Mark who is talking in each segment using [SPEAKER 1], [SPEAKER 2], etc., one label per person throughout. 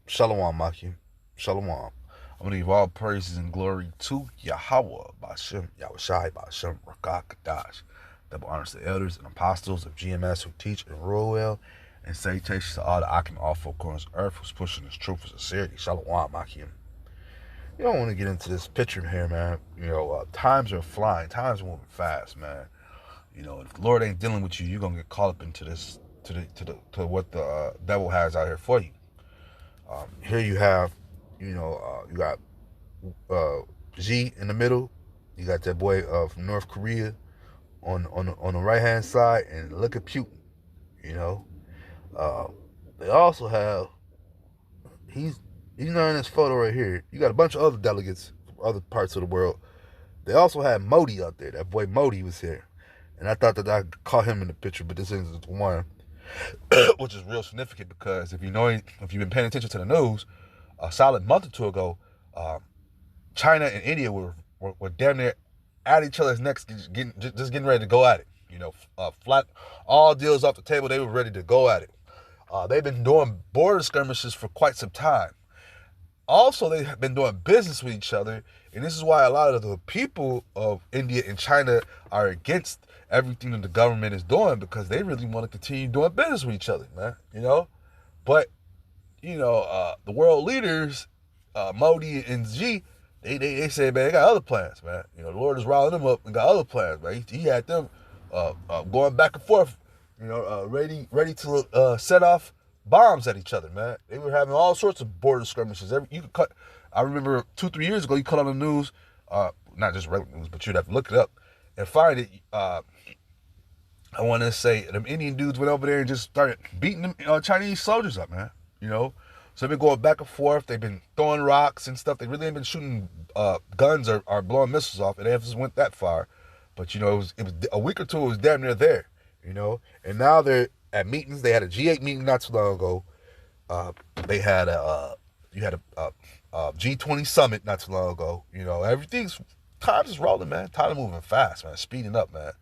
[SPEAKER 1] Shalom, Maki. Shalom. I'm going to give all praises and glory to Yahweh, Bashem, Yahushai, Bashem, Rakah, Kadash. Double honors to the elders and apostles of GMS who teach and rule well, and salutations to all the Akim, all four corners of earth who's pushing this truth with sincerity. Shalom, Maki. You don't want to get into this picture here, man. Times are flying. Times are moving fast, man. If the Lord ain't dealing with you, you're going to get caught up into this, to what the devil has out here for you. Here you have, you got Xi in the middle. You got that boy from North Korea on the right hand side, and look at Putin. They also have he's not in this photo right here. You got a bunch of other delegates from other parts of the world. They also had Modi out there. That boy Modi was here, and I thought that I caught him in the picture, but this isn't the one, which is real significant because if you've been paying attention to the news, a solid month or two ago, China and India were damn near at each other's necks, getting ready to go at it. Flat all deals off the table. They were ready to go at it. They've been doing border skirmishes for quite some time. Also, they have been doing business with each other, and this is why a lot of the people of India and China are against everything that the government is doing, because they really want to continue doing business with each other, man. But the world leaders, Modi and Xi, they said, man, they got other plans, man. The Lord is riling them up and got other plans, man. He had them going back and forth, ready to set off bombs at each other, man. They were having all sorts of border skirmishes. I remember 2-3 years ago, you cut on the news, not just regular news, but you'd have to look it up and find it. I want to say them Indian dudes went over there and just started beating them Chinese soldiers up, man. So they've been going back and forth. They've been throwing rocks and stuff. They really ain't been shooting guns or blowing missiles off. It hasn't went that far, but it was a week or two. It was damn near there, And now they're at meetings. They had a G8 meeting not too long ago. They had a G20 summit not too long ago. Time's is rolling, man. Time is moving fast, man. Speeding up, man.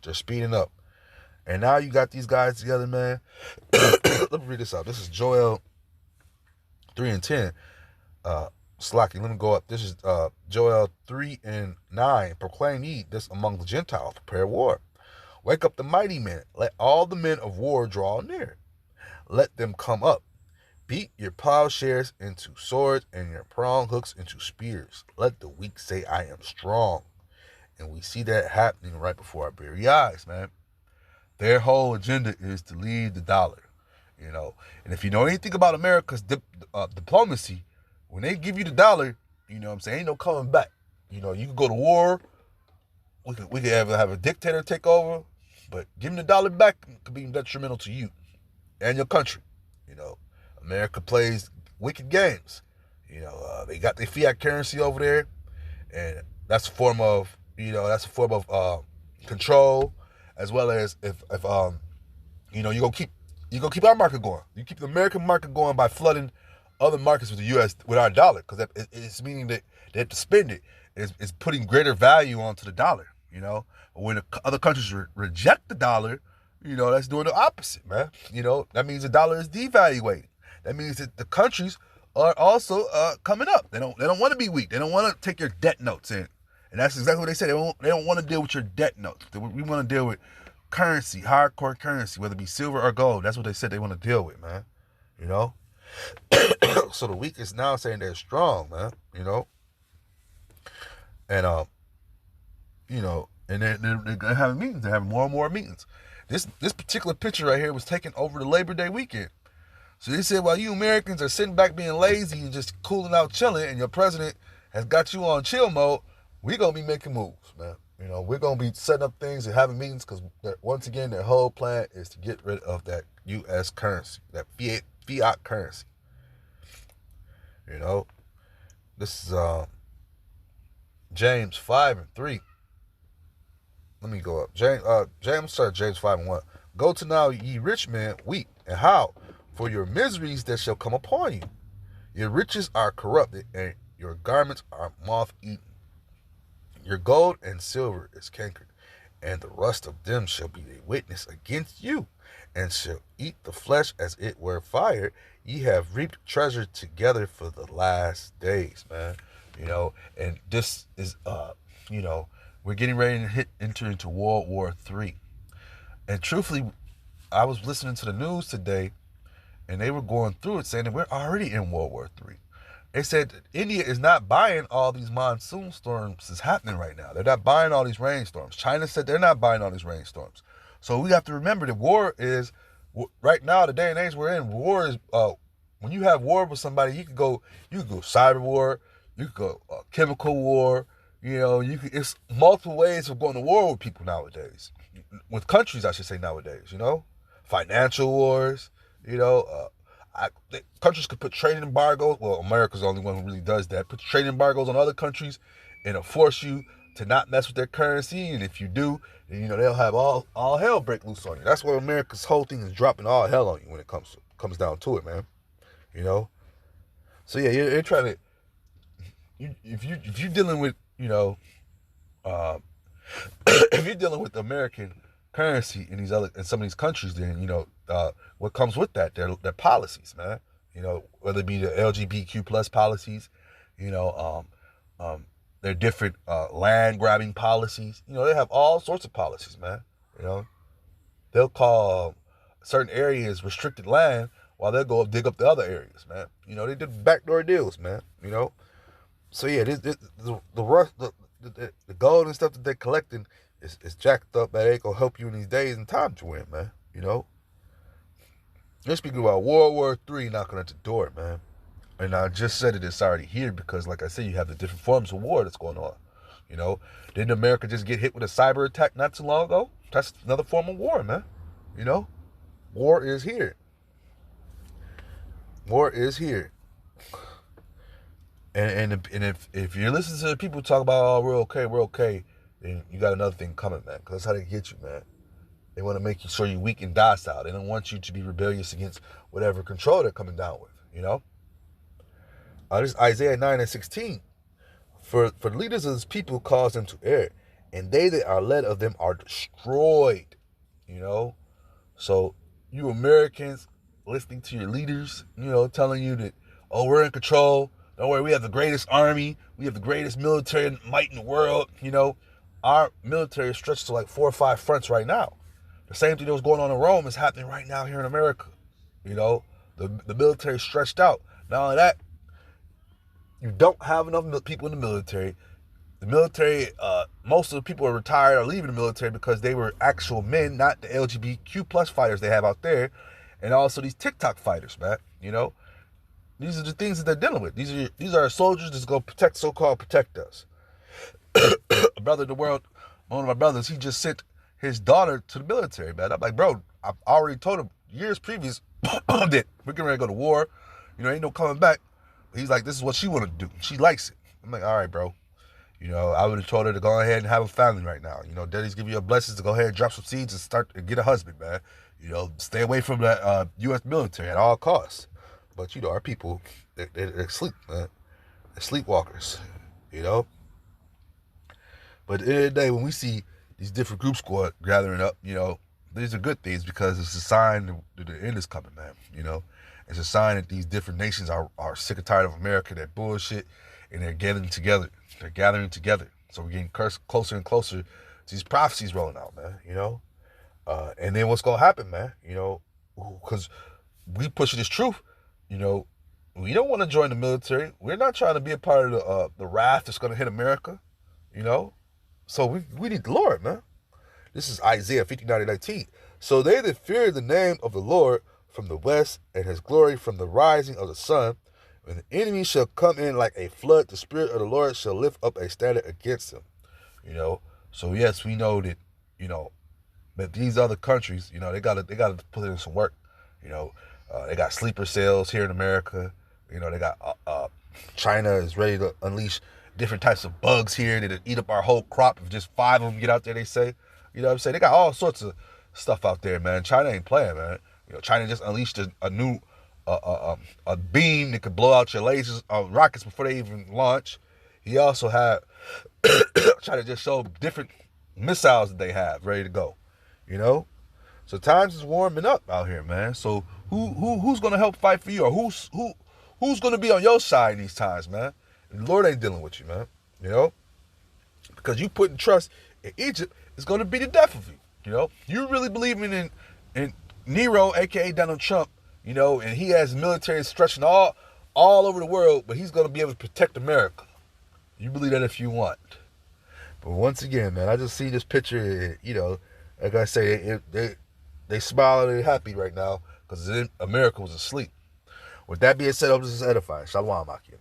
[SPEAKER 1] They're speeding up. And now you got these guys together, man. Let me read this out. This is Joel 3:10. Slacky, let me go up. This is Joel 3:9. Proclaim ye this among the Gentiles. Prepare war. Wake up the mighty men. Let all the men of war draw near. Let them come up. Beat your plowshares into swords and your prong hooks into spears. Let the weak say, I am strong. And we see that happening right before our very eyes, man. Their whole agenda is to lead the dollar, And if you know anything about America's diplomacy, when they give you the dollar, ain't no coming back. You can go to war. We could have a dictator take over, but giving the dollar back could be detrimental to you and your country. America plays wicked games. They got their fiat currency over there, and that's a form of control, as well as if you're gonna keep our market going. You keep the American market going by flooding other markets with the U.S. with our dollar, because it's meaning that they have to spend it. It's putting greater value onto the dollar. But when the other countries reject the dollar, that's doing the opposite, man. That means the dollar is devaluating. That means that the countries are also coming up. They don't want to be weak. They don't want to take your debt notes in. And that's exactly what they said. They don't want to deal with your debt notes. We want to deal with currency, hardcore currency, whether it be silver or gold. That's what they said they want to deal with, man. So the weak is now saying they're strong, man. And and they're having meetings. They're having more and more meetings. This particular picture right here was taken over the Labor Day weekend. So they said, while you Americans are sitting back being lazy and just cooling out, chilling, and your president has got you on chill mode, we're going to be making moves, man. We're going to be setting up things and having meetings, because once again, their whole plan is to get rid of that U.S. currency, that fiat currency. This is James 5:3. Let me go up. James 5:1. Go to now, ye rich men, weep, and how? For your miseries that shall come upon you. Your riches are corrupted, and your garments are moth-eaten. Your gold and silver is cankered, and the rust of them shall be a witness against you, and shall eat the flesh as it were fire. Ye have reaped treasure together for the last days, man. And this is, we're getting ready to enter into World War III. And truthfully, I was listening to the news today, and they were going through it saying that we're already in World War III. They said India is not buying all these monsoon storms that's happening right now. They're not buying all these rainstorms. China said they're not buying all these rainstorms. So we have to remember that war is, right now, the day and age we're in, war is, when you have war with somebody, you could go cyber war, you could go chemical war, it's multiple ways of going to war with people nowadays. With countries, I should say, nowadays, financial wars, countries could put trade embargoes. Well, America's the only one who really does that. Put trade embargoes on other countries and force you to not mess with their currency. And if you do, then they'll have all hell break loose on you. That's what America's whole thing is, dropping all hell on you when it comes down to it, man. So yeah, you're trying to. If you're dealing with if you're dealing with American currency in some of these countries, then what comes with that, their policies, man. Whether it be the LGBTQ plus policies, their different land grabbing policies. They have all sorts of policies, man. They'll call certain areas restricted land while they'll go dig up the other areas, man. They did backdoor deals, man. So yeah, the gold and stuff that they're collecting is jacked up, but it ain't gonna help you in these days and times you're in, man. You're speaking about World War III knocking at the door, man. And I just said it's already here because, like I said, you have the different forms of war that's going on. Didn't America just get hit with a cyber attack not too long ago? That's another form of war, man. War is here. War is here. And if you're listening to the people talk about, oh, we're okay, then you got another thing coming, man. Because that's how they get you, man. They want to make you sure you're weak and docile. They don't want you to be rebellious against whatever control they're coming down with, This is Isaiah 9:16. For the leaders of this people cause them to err, and they that are led of them are destroyed, So you Americans listening to your leaders, telling you that, oh, we're in control. Don't worry, we have the greatest army. We have the greatest military might in the world. Our military is stretched to like 4 or 5 fronts right now. The same thing that was going on in Rome is happening right now here in America. The military is stretched out. Not only that, you don't have enough people in the military. The military, most of the people are retired or leaving the military because they were actual men, not the LGBTQ plus fighters they have out there. And also these TikTok fighters, man. These are the things that they're dealing with. These are soldiers that's going to protect us. A brother in the world, one of my brothers, he just sent his daughter to the military, man. I'm like, bro, I've already told him years previous that we're getting ready to go to war. Ain't no coming back. He's like, this is what she want to do. She likes it. I'm like, all right, bro. I would have told her to go ahead and have a family right now. Daddy's giving you a blessing to go ahead and drop some seeds and start to get a husband, man. Stay away from that U.S. military at all costs. But, our people, they're asleep, man. They're sleepwalkers, But at the end of the day, when we see these different groups gathering up, these are good things because it's a sign that the end is coming, man. It's a sign that these different nations are sick and tired of America, that bullshit, and they're gathering together. They're gathering together. So we're getting closer and closer to these prophecies rolling out, man, And then what's going to happen, man, because we pushing this truth. We don't want to join the military. We're not trying to be a part of the wrath that's going to hit America, So we need the Lord, man. This is Isaiah 59:19. So they that fear the name of the Lord from the west, and his glory from the rising of the sun, when the enemy shall come in like a flood, the Spirit of the Lord shall lift up a standard against him. So yes, we know that, that these other countries, they gotta put in some work. They got sleeper cells here in America. They got China is ready to unleash different types of bugs here that eat up our whole crop. If just 5 of them get out there, they say. What I'm saying? They got all sorts of stuff out there, man. China ain't playing, man. China just unleashed a new a beam that could blow out your lasers, rockets before they even launch. He also had China just showed different missiles that they have ready to go. So times is warming up out here, man. So who's gonna help fight for you, or who's gonna be on your side in these times, man? The Lord ain't dealing with you, man. You know, because you putting trust in Egypt is gonna be the death of you. You know, you really believing in Nero, aka Donald Trump. You know, and he has military stretching all over the world, but he's gonna be able to protect America. You believe that if you want. But once again, man, I just see this picture. You know, like I say, they smile and they're happy right now because America was asleep. With that being said, I'm just edifying. Shalom, Akim.